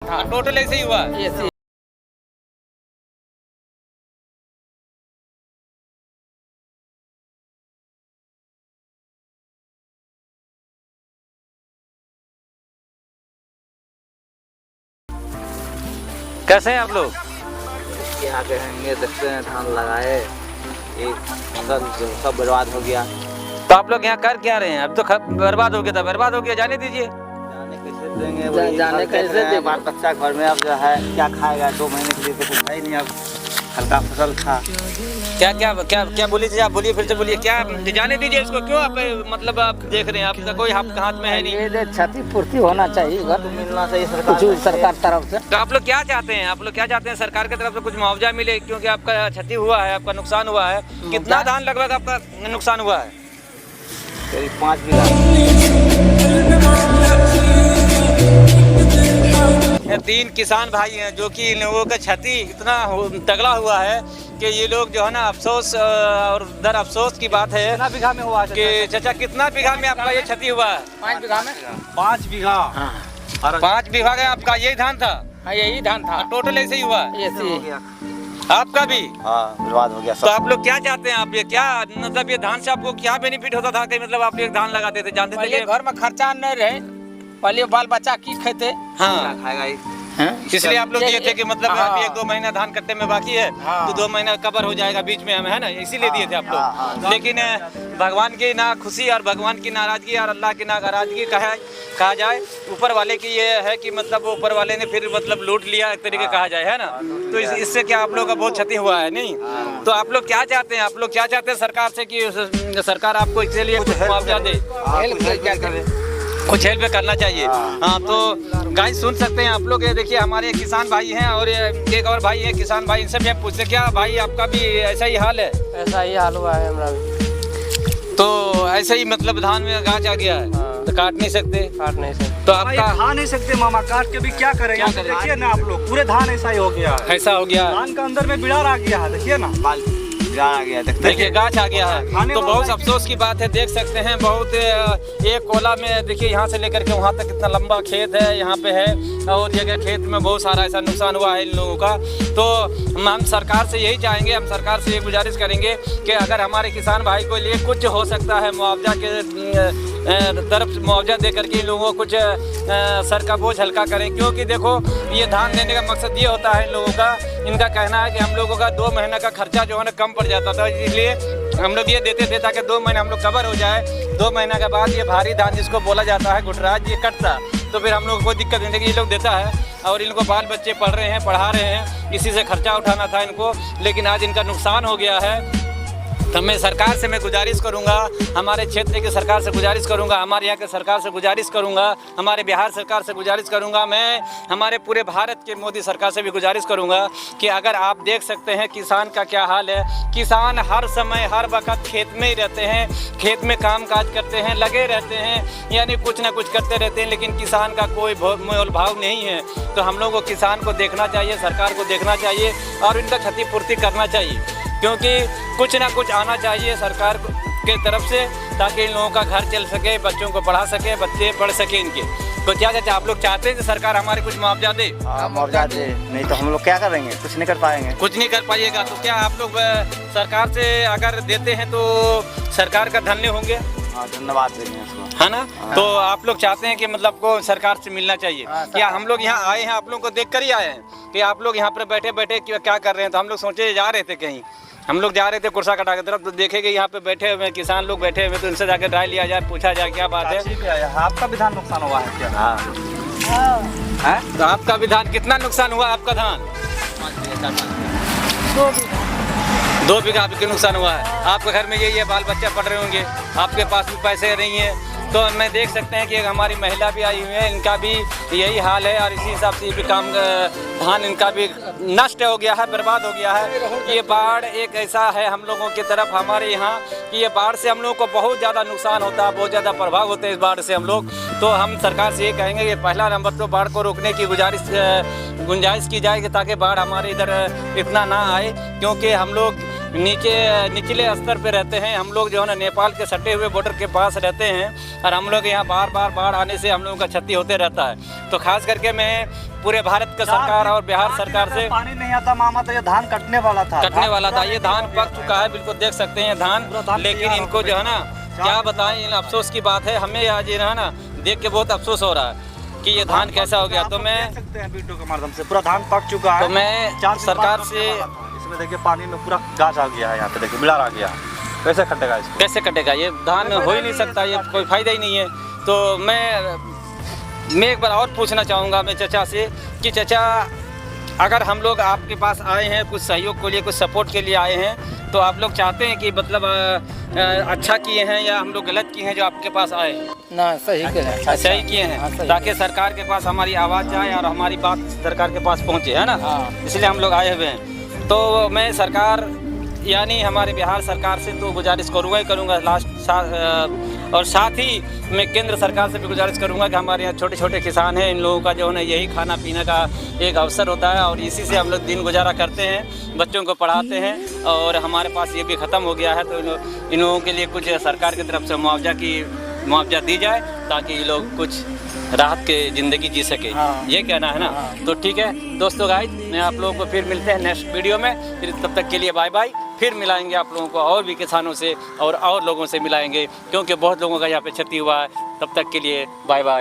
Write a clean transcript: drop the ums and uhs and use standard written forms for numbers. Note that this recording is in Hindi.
हाँ। टोटल ऐसे ही हुआ? ऐसे कैसे हैं आप लोग? यहाँ के हैंगे देखते हैं, धान लगाए, एक फसल जो सब बर्बाद हो गया। तो आप लोग यहाँ कर क्या रहे हैं? अब तो बर्बाद हो गया था, बर्बाद हो गया, जाने दीजिए। जाने कैसे देंगे? वही जाने फल कैसे देख रहे हैं, देंगे? बाल बच्चा घर में अब जो है क्या खाएगा? 2 महीने के लिए तो कुछ है ही नहीं, अब हल्का फसल था। क्या क्या क्या क्या बोली थी आप? बोलिए, फिर से बोलिए। क्या जाने दीजिए इसको, क्यों आप मतलब आप देख रहे हैं? आपका कोई आपके हाथ में है नहीं। ये क्षतिपूर्ति होना चाहिए, घर तो मिलना चाहिए कुछ सरकार तरफ से। तो आप लोग क्या चाहते हैं? आप लोग क्या चाहते हैं? सरकार की तरफ से कुछ मुआवजा मिले, क्योंकि आपका क्षति हुआ है, आपका नुकसान हुआ है। कितना धान लगभग आपका नुकसान हुआ है? करीब 5 बीघा। ये 3 किसान भाई हैं जो कि इन लोगों का क्षति इतना तगड़ा हुआ है कि ये लोग जो है ना, अफसोस और दर अफसोस की बात है। कितना बीघा में हुआ कि चाचा, कितना बीघा में आपका ये क्षति हुआ है? 5 बीघा में 5 बीघा। हाँ 5 बीघा का आपका यही धान था? हाँ, यही धान था। टोटल ऐसे ही हुआ? ऐसे हो गया। आपका भी? हाँ, बर्बाद हो गया तो सब। आप लोग क्या चाहते हैं? आप ये क्या मतलब, ये धान से आपको क्या बेनिफिट होता था कि मतलब आप एक धान लगाते थे, जानते थे पहले कि घर में खर्चा नहीं रहे, पहले बाल बच्चा की खेते। हाँ, खाएगा ही। इसलिए आप लोग दिए थे कि मतलब हाँ। अभी 1-2 महीना धान कट्टे में बाकी है, हाँ। तो 2 महीना कवर हो जाएगा बीच में हमें, है ना? इसीलिए दिए थे आप हाँ, लोग। लेकिन भगवान की ना खुशी और भगवान की नाराजगी और अल्लाह की नाराजगी कहा जाए, ऊपर वाले की ये है कि मतलब ऊपर वाले ने फिर मतलब लूट लिया, एक तरीके कहा जाए, है ना? तो इससे क्या आप लोग का बहुत क्षति हुआ है नहीं? तो आप लोग क्या चाहते हैं? आप लोग क्या चाहते हैं सरकार से कि सरकार आपको इसके लिए कुछ मुआवजा दे, कुछ हेल्प करना चाहिए? हाँ, तो गाइस सुन सकते हैं आप लोग। ये देखिए, हमारे किसान भाई हैं और एक और भाई है किसान भाई, इनसे भी हम पूछते क्या भाई आपका भी ऐसा ही हाल है? ऐसा ही हाल हुआ है हमारा भी। तो ऐसे ही मतलब धान में गाछ आ गया है, तो काट नहीं सकते? काट नहीं सकते तो आपका खा नहीं सकते मामा, काट के भी क्या करें? क्या करें? देखिए ना आप लोग, पूरे धान ऐसा ही हो गया है। ऐसा हो गया, धान का अंदर में बिड़ार आ गया है, देखिए ना। बाल बिगाड़ आ गया, देखते देखिए गाछ आ गया है। खाने तो वाला बहुत है। अफसोस की बात है, देख सकते हैं बहुत एक कोला में देखिए यहाँ से लेकर के वहाँ तक कितना लंबा खेत है, यहाँ पे है, और जगह खेत में बहुत सारा ऐसा नुकसान हुआ है इन लोगों का। तो हम सरकार से यही चाहेंगे, हम सरकार से ये गुजारिश करेंगे कि अगर हमारे किसान भाई को लिए कुछ हो सकता है मुआवजा के तरफ मुआवजा दे करके इन लोगों को कुछ सर का बोझ हल्का करें। क्योंकि देखो, ये धान देने का मकसद ये होता है इन लोगों का, इनका कहना है कि हम लोगों का 2 महीने का खर्चा जो है ना कम पड़ जाता था, इसलिए हम लोग ये देते थे ताकि 2 महीने हम लोग कवर हो जाए। 2 महीने के बाद ये भारी धान जिसको बोला जाता है गुटराज, ये कटता, तो फिर हम लोग को कोई दिक्कत नहीं थी कि ये लोग देता है और इनको बाल बच्चे पढ़ रहे हैं, पढ़ा रहे हैं, इसी से खर्चा उठाना था इनको। लेकिन आज इनका नुकसान हो गया है। तो मैं सरकार से गुजारिश करूंगा, हमारे क्षेत्र की सरकार से गुजारिश करूंगा, हमारे यहाँ के सरकार से गुजारिश करूंगा, हमारे बिहार सरकार से गुजारिश करूंगा, मैं हमारे पूरे भारत के मोदी सरकार से भी गुजारिश करूंगा कि अगर आप देख सकते हैं किसान का क्या हाल है। किसान हर समय हर वक्त खेत में ही रहते हैं, खेत में काम काज करते हैं, लगे रहते हैं, यानी कुछ ना कुछ करते रहते हैं, लेकिन किसान का कोई मोल भाव नहीं है। तो हम लोगों को किसान को देखना चाहिए, सरकार को देखना चाहिए और इनका क्षतिपूर्ति करना चाहिए, क्योंकि कुछ ना कुछ आना चाहिए सरकार के तरफ से, ताकि इन लोगों का घर चल सके, बच्चों को पढ़ा सके, बच्चे पढ़ सके इनके। तो क्या चाचा आप लोग चाहते हैं कि सरकार हमारे कुछ मुआवजा दे? मुआवजा दे, नहीं तो हम लोग क्या करेंगे? कुछ नहीं कर पाएंगे। कुछ नहीं कर पाइएगा। तो क्या आप लोग सरकार से अगर देते हैं तो सरकार का धन्य होंगे? हाँ, धन्यवाद देंगे उसको, है ना? तो आप लोग चाहते हैं कि मतलब को सरकार से मिलना चाहिए? क्या हम लोग यहाँ आए हैं, आप लोग को देख कर ही आए हैं कि आप लोग यहाँ पर बैठे बैठे क्या कर रहे हैं? तो हम लोग सोचे जा रहे थे कहीं, हम लोग जा रहे थे कुर्सा कटा की तरफ, तो देखे कि यहाँ पे बैठे हुए किसान लोग बैठे हुए, तो इनसे जाकर राय लिया जाए, पूछा जाए क्या बात है। आपका भी धान नुकसान हुआ है क्या? हाँ, तो आपका भी धान कितना नुकसान हुआ? आपका धान 2 बीघा आपके नुकसान हुआ है। आपके घर में यही है, बाल बच्चे पढ़ रहे होंगे, आपके पास भी पैसे नहीं है। तो मैं देख सकते हैं कि एक हमारी महिला भी आई हुई है, इनका भी यही हाल है और इसी हिसाब से ये भी काम धान इनका भी नष्ट हो गया है, बर्बाद हो गया है। ये बाढ़ एक ऐसा है हम लोगों की तरफ, हमारे यहाँ कि ये बाढ़ से हम लोगों को बहुत ज़्यादा नुकसान होता है, बहुत ज़्यादा प्रभाव होते हैं इस बाढ़ से हम लोग। तो हम सरकार से ये कहेंगे कि पहला नंबर तो बाढ़ को रोकने की गुंजाइश की जाएगी, ताकि बाढ़ हमारे इधर इतना ना आए, क्योंकि हम लोग निचले स्तर पे रहते हैं। हम लोग जो है ना नेपाल के सटे हुए बॉर्डर के पास रहते हैं और हम लोग यहाँ बार बार बाढ़ आने से हम लोगों का क्षति होते रहता है। तो खास करके मैं पूरे भारत का सरकार और बिहार सरकार से पानी नहीं आता मामा तो ये धान कटने वाला था। ये धान पक चुका है, बिल्कुल देख सकते हैं धान। लेकिन इनको जो है ना क्या बताएं, इन अफसोस की बात है। हमें आज ये ना देख के बहुत अफसोस हो रहा है कि ये धान कैसा हो गया। तो मैं देख सकते हैं वीडियो के माध्यम से पूरा धान पक चुका है। तो मैं 4 दिन सरकार बाद से कटने वाला था। इसमें देखिए पानी में पूरा गाज आ गया है, यहाँ पे देखिए बिलार आ गया। कैसे कटेगा इसको? कैसे कटेगा? ये धान हो ही नहीं सकता, ये कोई फायदा ही नहीं है। तो मैं एक बार और पूछना चाहूँगा मैं चाचा से कि चाचा, अगर हम लोग आपके पास आए हैं कुछ सहयोग के लिए, कुछ सपोर्ट के लिए आए हैं, तो आप लोग चाहते हैं कि मतलब अच्छा किए हैं या हम लोग गलत किए हैं जो आपके पास आए? ना सही किए, सही किए हैं, ताकि सरकार के पास हमारी आवाज़ जाए और हमारी बात सरकार के पास पहुँचे, है ना। इसलिए हम लोग आए हुए हैं। तो मैं सरकार यानी हमारे बिहार सरकार से तो गुजारिश करूँगा ही करूँगा और साथ ही मैं केंद्र सरकार से भी गुजारिश करूँगा कि हमारे यहाँ छोटे छोटे किसान हैं, इन लोगों का जो है ना यही खाना पीने का एक अवसर होता है और इसी से हम लोग दिन गुजारा करते हैं, बच्चों को पढ़ाते हैं और हमारे पास ये भी ख़त्म हो गया है। तो इन लोगों के लिए कुछ सरकार की तरफ से मुआवजा दी जाए ताकि ये लोग कुछ राहत के ज़िंदगी जी सके। ये कहना है ना। तो ठीक है दोस्तों, गाइस मैं आप लोगों को फिर मिलते हैं नेक्स्ट वीडियो में। फिर तब तक के लिए बाय बाय। फिर मिलाएंगे आप लोगों को और भी किसानों से और लोगों से मिलाएंगे, क्योंकि बहुत लोगों का यहाँ पे क्षति हुआ है। तब तक के लिए बाय बाय।